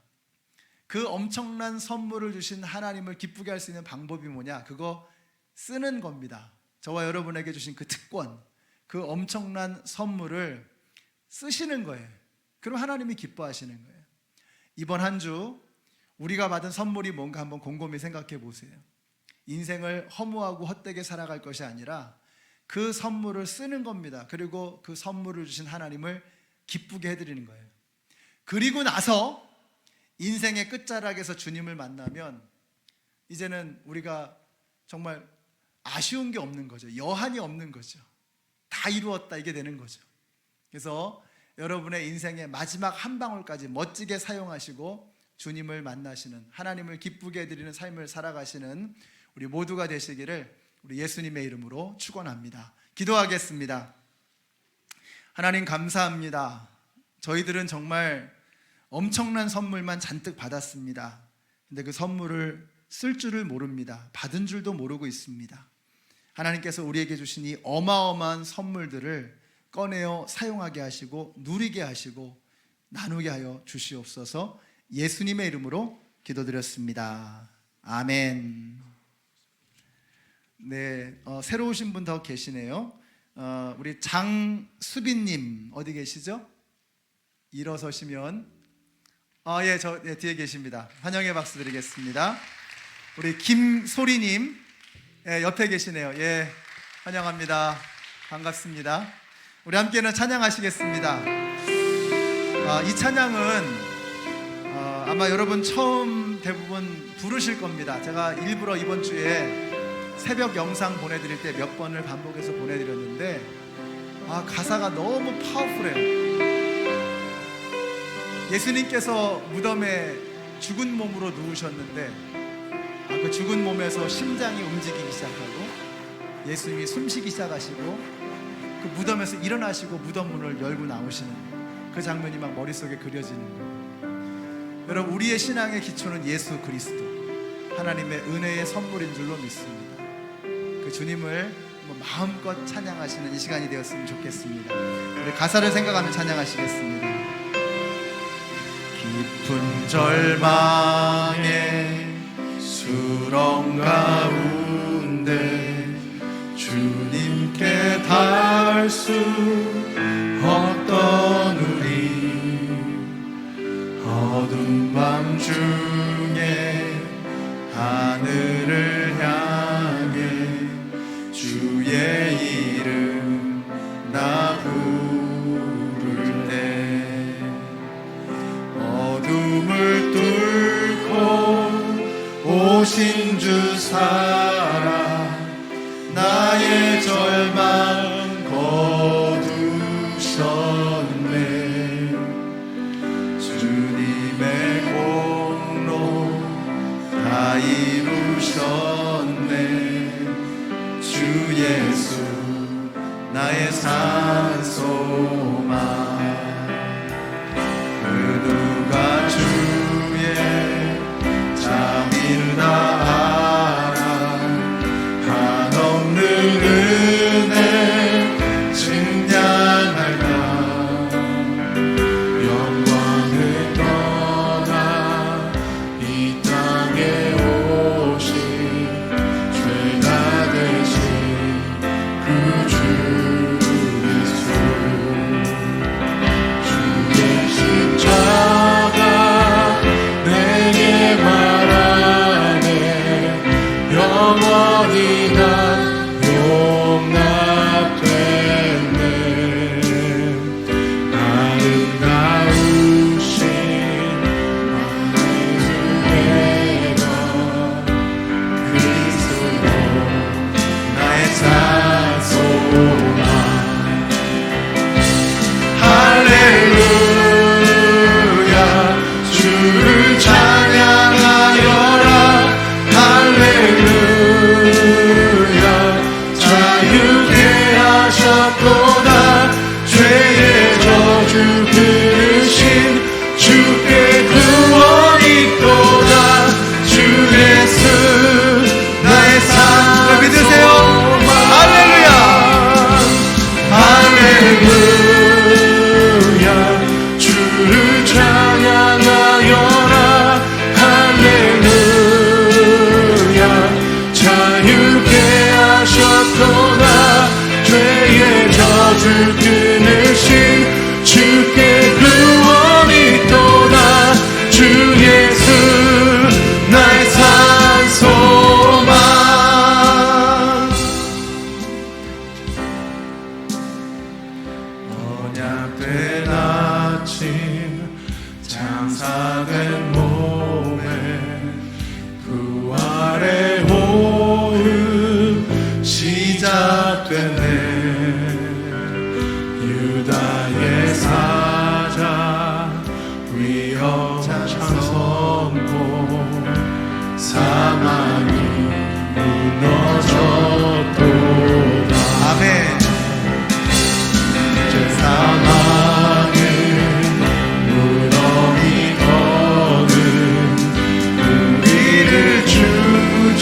그 엄청난 선물을 주신 하나님을 기쁘게 할 수 있는 방법이 뭐냐? 그거 쓰는 겁니다. 저와 여러분에게 주신 그 특권, 그 엄청난 선물을 쓰시는 거예요. 그럼 하나님이 기뻐하시는 거예요. 이번 한 주 우리가 받은 선물이 뭔가 한번 곰곰이 생각해 보세요. 인생을 허무하고 헛되게 살아갈 것이 아니라 그 선물을 쓰는 겁니다. 그리고 그 선물을 주신 하나님을 기쁘게 해드리는 거예요. 그리고 나서 인생의 끝자락에서 주님을 만나면 이제는 우리가 정말 아쉬운 게 없는 거죠. 여한이 없는 거죠. 다 이루었다, 이게 되는 거죠. 그래서 여러분의 인생의 마지막 한 방울까지 멋지게 사용하시고 주님을 만나시는, 하나님을 기쁘게 해드리는 삶을 살아가시는 우리 모두가 되시기를 우리 예수님의 이름으로 축원합니다. 기도하겠습니다. 하나님 감사합니다. 저희들은 정말 엄청난 선물만 잔뜩 받았습니다. 근데 그 선물을 쓸 줄을 모릅니다. 받은 줄도 모르고 있습니다. 하나님께서 우리에게 주신 이 어마어마한 선물들을 꺼내어 사용하게 하시고 누리게 하시고 나누게 하여 주시옵소서. 예수님의 이름으로 기도드렸습니다. 아멘. 네, 새로 오신 분 더 계시네요. 우리 장수빈님 어디 계시죠? 일어서시면 예, 저 뒤에 계십니다. 환영의 박수 드리겠습니다. 우리 김소리님 옆에 계시네요. 예, 환영합니다. 반갑습니다. 우리 함께는 찬양하시겠습니다. 이 찬양은 아마 여러분 처음 대부분 부르실 겁니다. 제가 일부러 이번 주에 새벽 영상 보내드릴 때 몇 번을 반복해서 보내드렸는데 가사가 너무 파워풀해요. 예수님께서 무덤에 죽은 몸으로 누우셨는데 그 죽은 몸에서 심장이 움직이기 시작하고 예수님이 숨쉬기 시작하시고 그 무덤에서 일어나시고 무덤 문을 열고 나오시는 그 장면이 막 머릿속에 그려지는 거예요. 여러분, 우리의 신앙의 기초는 예수 그리스도, 하나님의 은혜의 선물인 줄로 믿습니다. 그 주님을 마음껏 찬양하시는 이 시간이 되었으면 좋겠습니다. 우리 가사를 생각하며 찬양하시겠습니다. 깊은 절망의 수렁 가운데 주님께 닿을 수 없던 우리, 어두운 밤 중에 하늘을 향해 주의 이름 나 부를 때 어둠을 뚫고 오신 주 살아 나의 절망 거두셨네. 주님의 공로 다 이루셨네. 주 예수 나의 산소망. 그 누가 주의 자비를 다 알아 한없는 은혜 증량할까. 영광을 떠나 이 땅에 오신 죄가 되신 그 주 예수.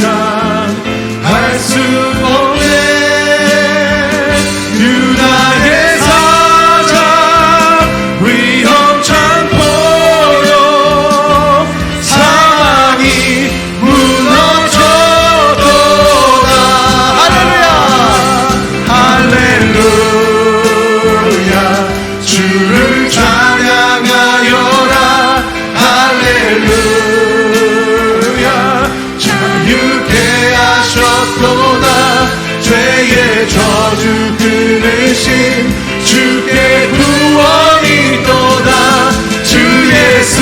감당할 수 없네. 유다의 사자 위험천 포로 사망이 무너져도다. 할렐루야 할렐루야 주를 찬양하여라. 할렐루야 자유케 하셨도다. 죄의 저주 끊으신 주께 구원이 있도다. 주 예수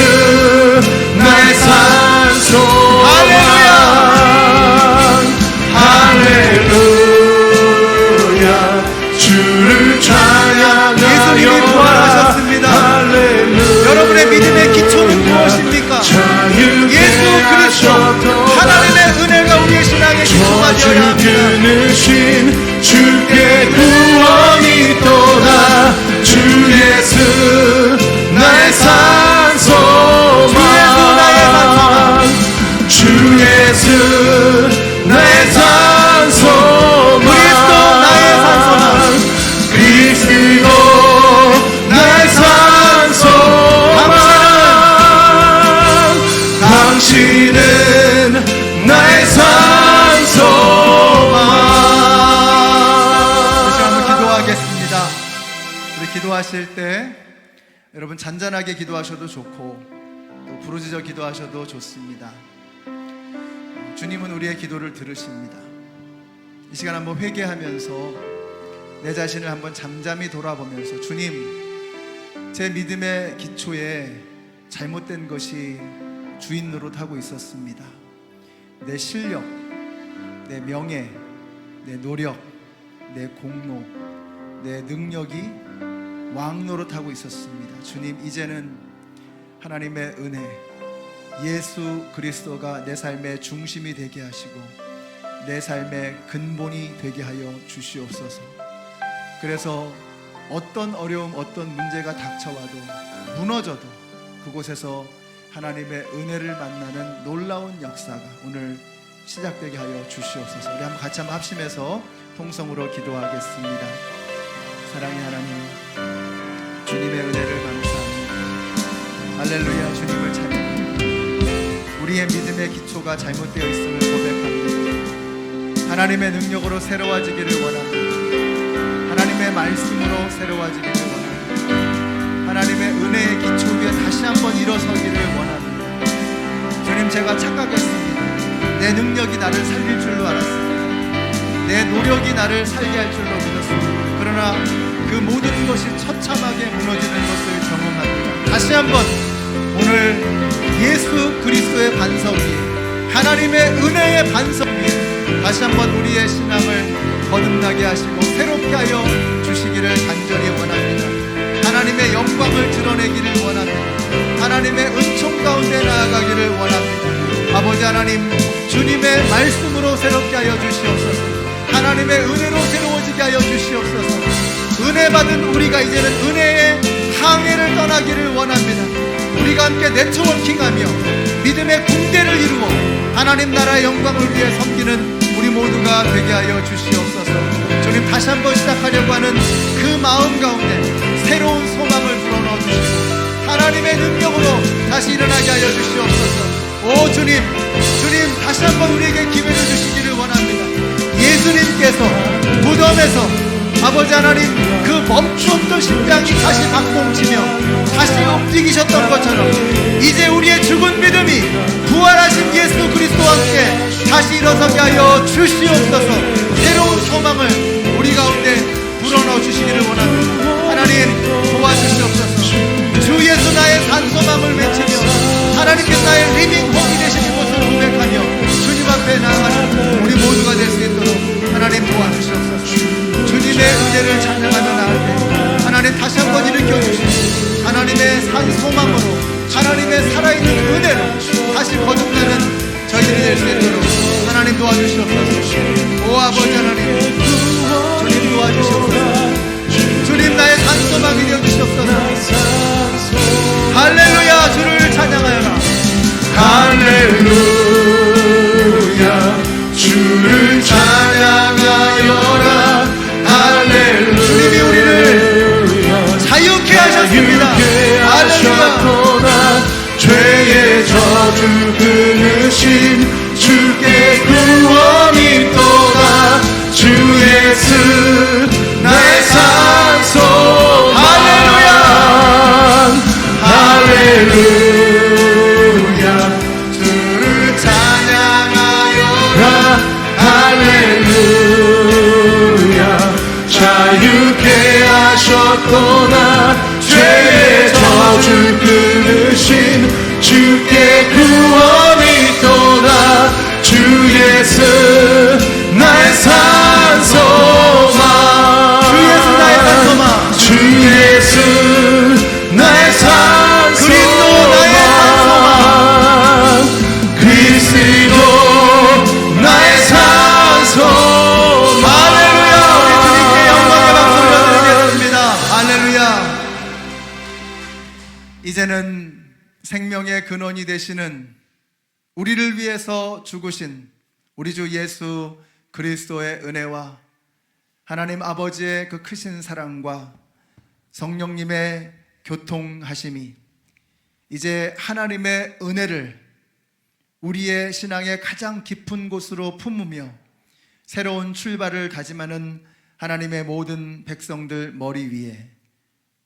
나의 산소망. 할렐루야 주를 찬양하여라. 예수님이 부활하셨습니다. 여러분의 믿음의 기초는 무엇입니까? 예수 그리스도 하나님의 은혜가 우리의 신앙의 기초가 되어야 합니다. 끊으신 주께 구원이 있도다. 주 예수 나의 산소망. 주 예수 나의 산소망. 그리스도 나의 산소망. 당신은 나의 산소망. 다시 한번 기도하겠습니다. 우리 기도하실 때 여러분 잔잔하게 기도하셔도 좋고 또 부르짖어 기도하셔도 좋습니다. 주님은 우리의 기도를 들으십니다. 이 시간 한번 회개하면서 내 자신을 한번 잠잠히 돌아보면서, 주님, 제 믿음의 기초에 잘못된 것이 주인 노릇하고 있었습니다. 내 실력, 내 명예, 내 노력, 내 공로, 내 능력이 왕 노릇하고 있었습니다. 주님, 이제는 하나님의 은혜, 예수 그리스도가 내 삶의 중심이 되게 하시고 내 삶의 근본이 되게 하여 주시옵소서. 그래서 어떤 어려움, 어떤 문제가 닥쳐와도 무너져도 그곳에서 하나님의 은혜를 만나는 놀라운 역사가 오늘 시작되게 하여 주시옵소서. 우리 한번 같이 한번 합심해서 통성으로 기도하겠습니다. 사랑의 하나님, 주님의 은혜를 감사합니다. 할렐루야, 주님을 찬양합니다. 우리의 믿음의 기초가 잘못되어 있음을 고백합니다. 하나님의 능력으로 새로워지기를 원합니다. 하나님의 말씀으로 새로워지기를 원합니다. 하나님의 은혜의 기초 위에 다시 한번 일어서기를 원합니다. 주님, 제가 착각했습니다. 내 능력이 나를 살릴 줄로 알았습니다. 내 노력이 나를 살게 할 줄로 믿었습니다. 그러나 그 모든 것이 처참하게 무너지는 것을 경험합니다. 다시 한번 오늘 예수 그리스도의 반석 위에, 하나님의 은혜의 반석 위에 다시 한번 우리의 신앙을 거듭나게 하시고 새롭게 하여 주시기를 간절히 원합니다. 하나님의 영광을 드러내기를 원합니다. 하나님의 은총 가운데 나아가기를 원합니다. 아버지 하나님, 주님의 말씀으로 새롭게 하여 주시옵소서. 하나님의 은혜로 새로워지게 하여 주시옵소서. 은혜 받은 우리가 이제는 은혜의 항해를 떠나기를 원합니다. 우리가 함께 네트워킹하며 믿음의 군대를 이루어 하나님 나라의 영광을 위해 섬기는 우리 모두가 되게 하여 주시옵소서. 주님, 다시 한번 시작하려고 하는 그 마음 가운데 새로운 소망을 불어넣어 주시고 하나님의 능력으로 다시 일어나게 하여 주시옵소서. 오 주님, 주님 다시 한번 우리에게 기회를 주시기를 원합니다. 예수님께서 무덤에서 아버지 하나님 그 멈추었던 심장이 다시 박동치며 다시 움직이셨던 것처럼 이제 우리의 죽은 믿음이 부활하신 예수 그리스도와 함께 다시 일어서게 하여 주시옵소서. 새로운 소망을 우리 가운데 불어넣어 주시기를 원합니다. 하나님 도와주시옵소서. 주 예수 나의 산소망을 외치며 하나님께서 나의 리빙홈이 되시는 것을 고백하며 주님 앞에 나아가는 우리 모두가 될 수 있도록 하나님 도와주시옵소서. 주님의 은혜를 찬양하며 나갈 때 하나님 다시 한번 일으켜주시고 하나님의 산소망으로 하나님의 살아있는 은혜로 다시 거듭나는 저희들이 될 수 있도록 하나님 도와주시옵소서. 오 아버지 하나님, 주님 도와주시옵소서. 주님 나의 산소망이 되어주시옵소서. 할렐루야, 주를 찬양하여라. 주를 찬양하여라. 할렐루야. 주님이 우리를 자유케 하셨습니다. 할렐루야. 죄의 저주 끊으신 주께 구원이 또다. 주 예수 나의 산소망. 할렐루야. 할렐루야. 주를 찬양하여라. 할렐루야. 자유케 하셨구나. 죄의 저주 끊으신 주께 구원이 또다. 주 예수 나의 산소망. 주 예수 나의 산소망. 주 예수 나의 산소망. 그리스도 나의 산소망. 할렐루야. 우리 주님께 영광의 박수를 드리겠습니다. 할렐루야. 이제는 생명의 근원이 되시는 우리를 위해서 죽으신 우리 주 예수 그리스도의 은혜와 하나님 아버지의 그 크신 사랑과 성령님의 교통하심이 이제 하나님의 은혜를 우리의 신앙의 가장 깊은 곳으로 품으며 새로운 출발을 다짐하는 하나님의 모든 백성들 머리 위에,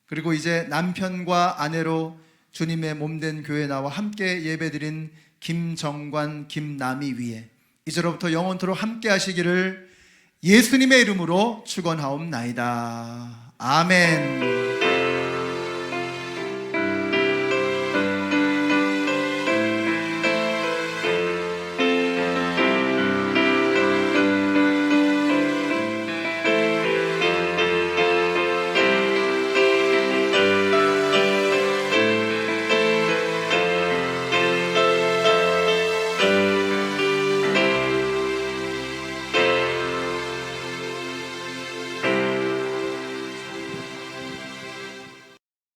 그리고 이제 남편과 아내로 주님의 몸된 교회 나와 함께 예배드린 김정관, 김남희 위에 이제로부터 영원토록 함께 하시기를 예수님의 이름으로 축원하옵나이다. 아멘.